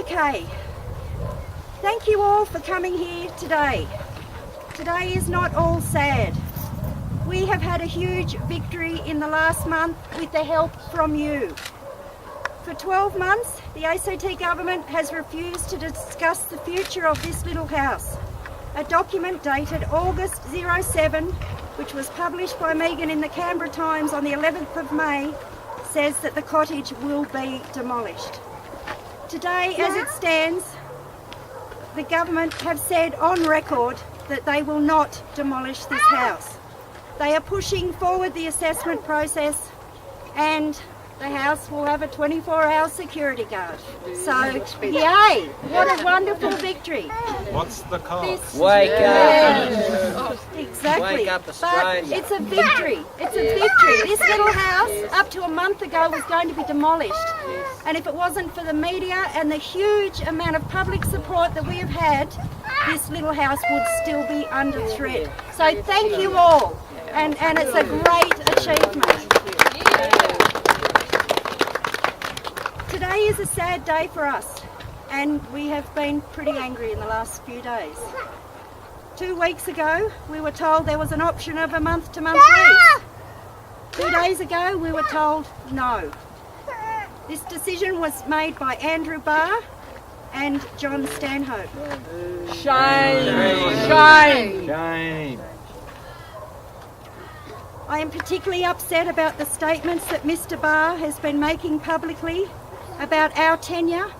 Okay, thank you all for coming here today. Today is not all sad. We have had a huge victory in the last month with the help from you. For 12 months, the ACT government has refused to discuss the future of this little house. A document dated August 07, which was published by Megan in the Canberra Times on the 11th of May, says that the cottage will be demolished. Today, as it stands, the government have said on record that they will not demolish this house. They are pushing forward the assessment process, and the house will have a 24-hour security guard. So, yay! What a wonderful victory. What's the cost? Wake up! Exactly. Wake up, Australia. But it's a victory. It's a victory. This little house, up to a month ago, was going to be demolished. And if it wasn't for the media and the huge amount of public support that we have had, this little house would still be under threat. So thank you all. And it's a great achievement. Today is a sad day for us, and we have been pretty angry in the last few days. 2 weeks ago, we were told there was an option of a month-to-month lease. 2 days ago, we were told no. This decision was made by Andrew Barr and John Stanhope. Shame! Shame! Shame. I am particularly upset about the statements that Mr. Barr has been making publicly about our tenure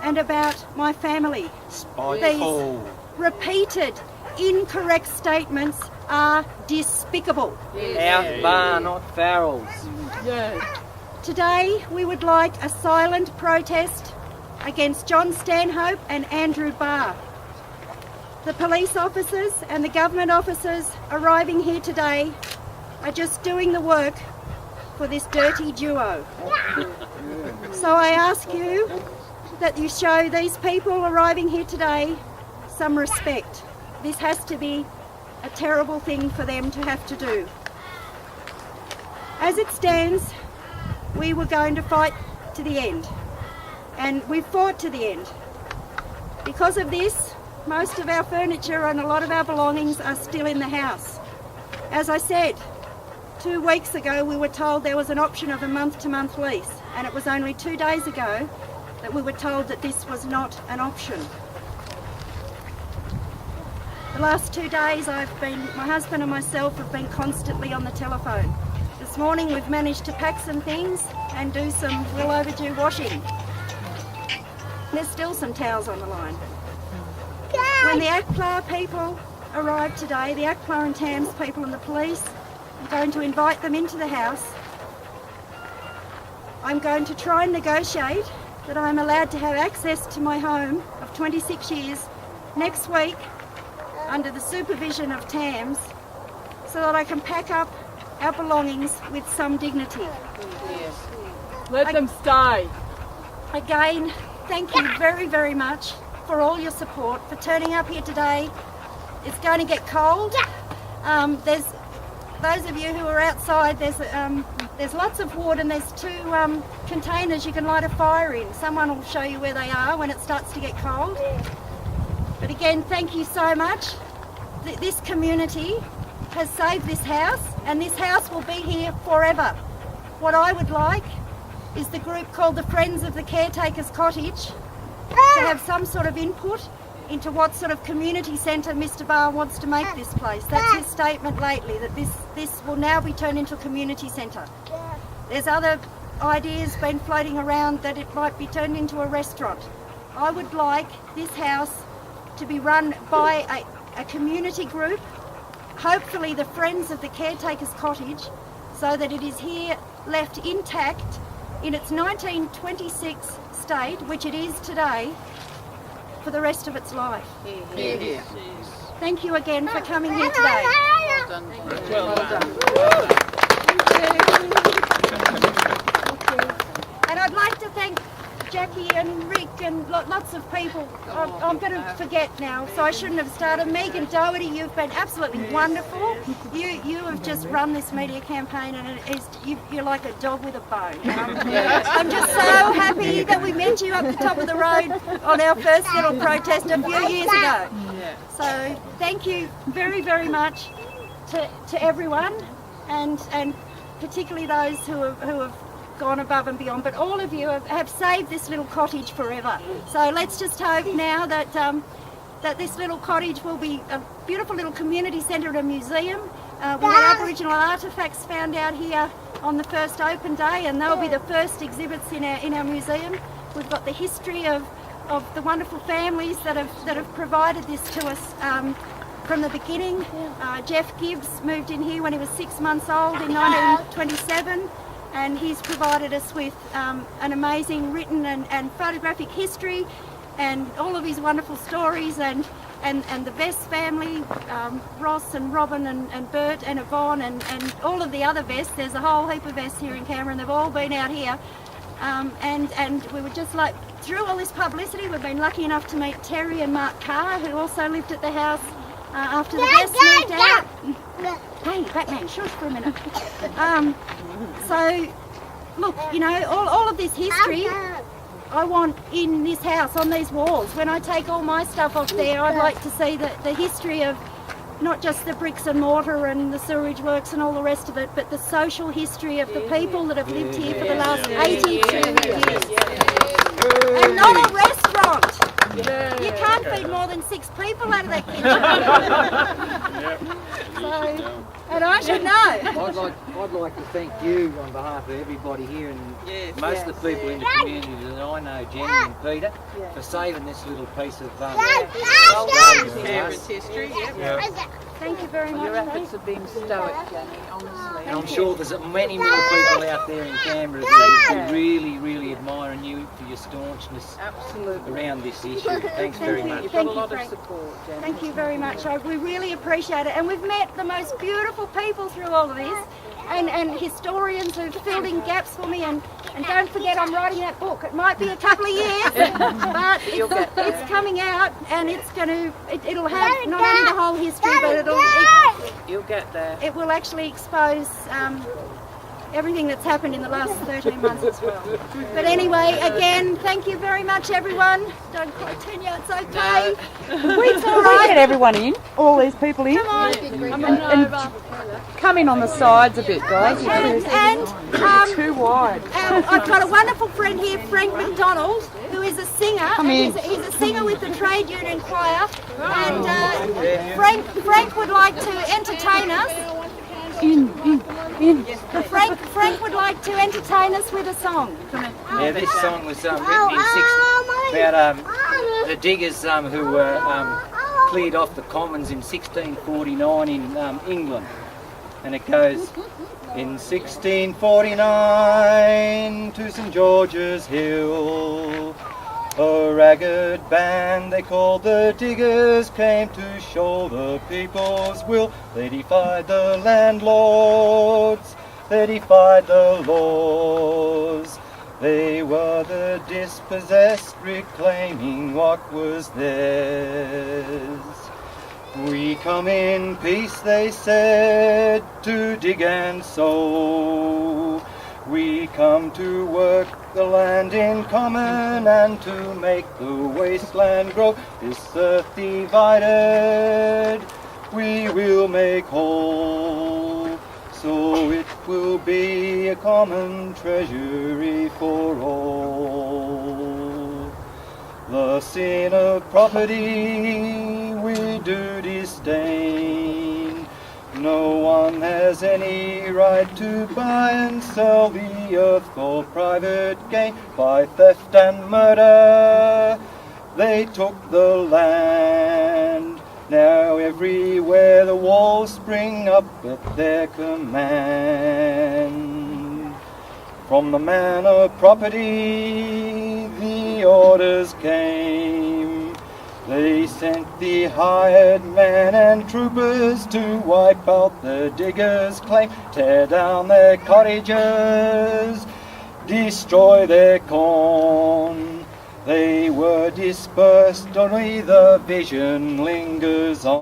and about my family. Spiteful. These repeated incorrect statements are despicable. Our Barr, not Farrell's. Yeah. Today we would like a silent protest against John Stanhope and Andrew Barr. The police officers and the government officers arriving here today are just doing the work for this dirty duo. So I ask you that you show these people arriving here today some respect. This has to be a terrible thing for them to have to do. As it stands, we were going to fight to the end, and we fought to the end. Because of this, most of our furniture and a lot of our belongings are still in the house. As I said, 2 weeks ago we were told there was an option of a month-to-month lease, and it was only 2 days ago that we were told that this was not an option. The last 2 days my husband and myself have been constantly on the telephone. This morning we've managed to pack some things and do some well overdue washing. There's still some towels on the line. When the ACLA people arrive today, the ACLA and TAMS people and the police, I'm going to invite them into the house. I'm going to try and negotiate that I'm allowed to have access to my home of 26 years next week under the supervision of TAMS, so that I can pack up our belongings with some dignity. Let them stay. Again, thank you very, very much for all your support, for turning up here today. It's going to get cold. There's those of you who are outside, there's lots of wood, and there's 2 containers you can light a fire in. Someone will show you where they are when it starts to get cold. But again, thank you so much. This community has saved this house, and this house will be here forever. What I would like is the group called the Friends of the Caretakers Cottage to have some sort of input into what sort of community centre Mr. Barr wants to make this place. That's his statement lately, that this will now be turned into a community centre. There's other ideas been floating around that it might be turned into a restaurant. I would like this house to be run by a community group, hopefully the Friends of the Caretakers Cottage, so that it is here left intact in its 1926 state, which it is today, for the rest of its life. Yes. Thank you again for coming here today. Well done. And I'd like to thank Jackie and Rick and lots of people. I'm going to forget now, so I shouldn't have started. Megan Doherty, you've been absolutely wonderful. You have just run this media campaign, and you're like a dog with a bone. I'm just so happy that we met you up the top of the road on our first little protest a few years ago. So thank you very, very much to everyone, and particularly those who have gone above and beyond, but all of you have saved this little cottage forever. So let's just hope now that that this little cottage will be a beautiful little community centre and a museum. We had Aboriginal artefacts found out here on the first open day, and they'll be the first exhibits in our museum. We've got the history of the wonderful families that have provided this to us from the beginning. Jeff Gibbs moved in here when he was 6 months old in 1927. And he's provided us with an amazing written and photographic history, and all of his wonderful stories, and the Vest family, Ross and Robin and Bert and Yvonne and all of the other Vests. There's a whole heap of Vests here in Canberra, and they've all been out here. And we were just like, through all this publicity, we've been lucky enough to meet Terry and Mark Carr, who also lived at the house after the Vests moved out. Hey, Batman, shush for a minute. So, look, you know, all of this history I want in this house, on these walls. When I take all my stuff off there, I'd like to see the history of not just the bricks and mortar and the sewerage works and all the rest of it, but the social history of the people that have lived here for the last 82 years. And not a restaurant. You can't feed more than 6 people out of that kitchen. So, and I should know. I'd like to thank you on behalf of everybody here, and most of the people in the community that I know, Jenny and Peter, for saving this little piece of Canberra's history. Thank you very much. Your efforts have been stoic, Jenny, honestly. And I'm sure there's many more people out there in Canberra that really, really admiring you for your staunchness around this issue. Thanks very much. You've got a lot of support, Jenny. Thank you very much. We really appreciate it. And we've met the most beautiful people through all of this, and historians who've filled in gaps for me. And don't forget, I'm writing that book. It might be a couple of years, but it's coming out, and it'll have not only the whole history, but You'll get there. it will actually expose everything that's happened in the last 13 months as well. But anyway, again, thank you very much, everyone. Don't cry, Tanya, it's okay. It's all right. Get everyone in, all these people in. Come on. And come in on the sides a bit, guys. And Too wide. I've got a wonderful friend here, Frank McDonald, who is a singer. Come in. He's a singer with the Trade Union Choir. And Frank would like to entertain us. Frank would like to entertain us with a song. Yeah, this song was written about the diggers who were cleared off the commons in 1649 in England. And it goes, in 1649 to St George's Hill, a ragged band they called the diggers came to show the people's will. They defied the landlords, they defied the laws. They were the dispossessed, reclaiming what was theirs. We come in peace, they said, to dig and sow. We come to work the land in common and to make the wasteland grow. This earth divided we will make whole, so it will be a common treasury for all. The sin of property we do disdain. No one has any right to buy and sell the earth for private gain. By theft and murder they took the land. Now everywhere the walls spring up at their command. From the man of property the orders came. They sent the hired man and troopers to wipe out the diggers' claim, tear down their cottages, destroy their corn. They were dispersed, only the vision lingers on.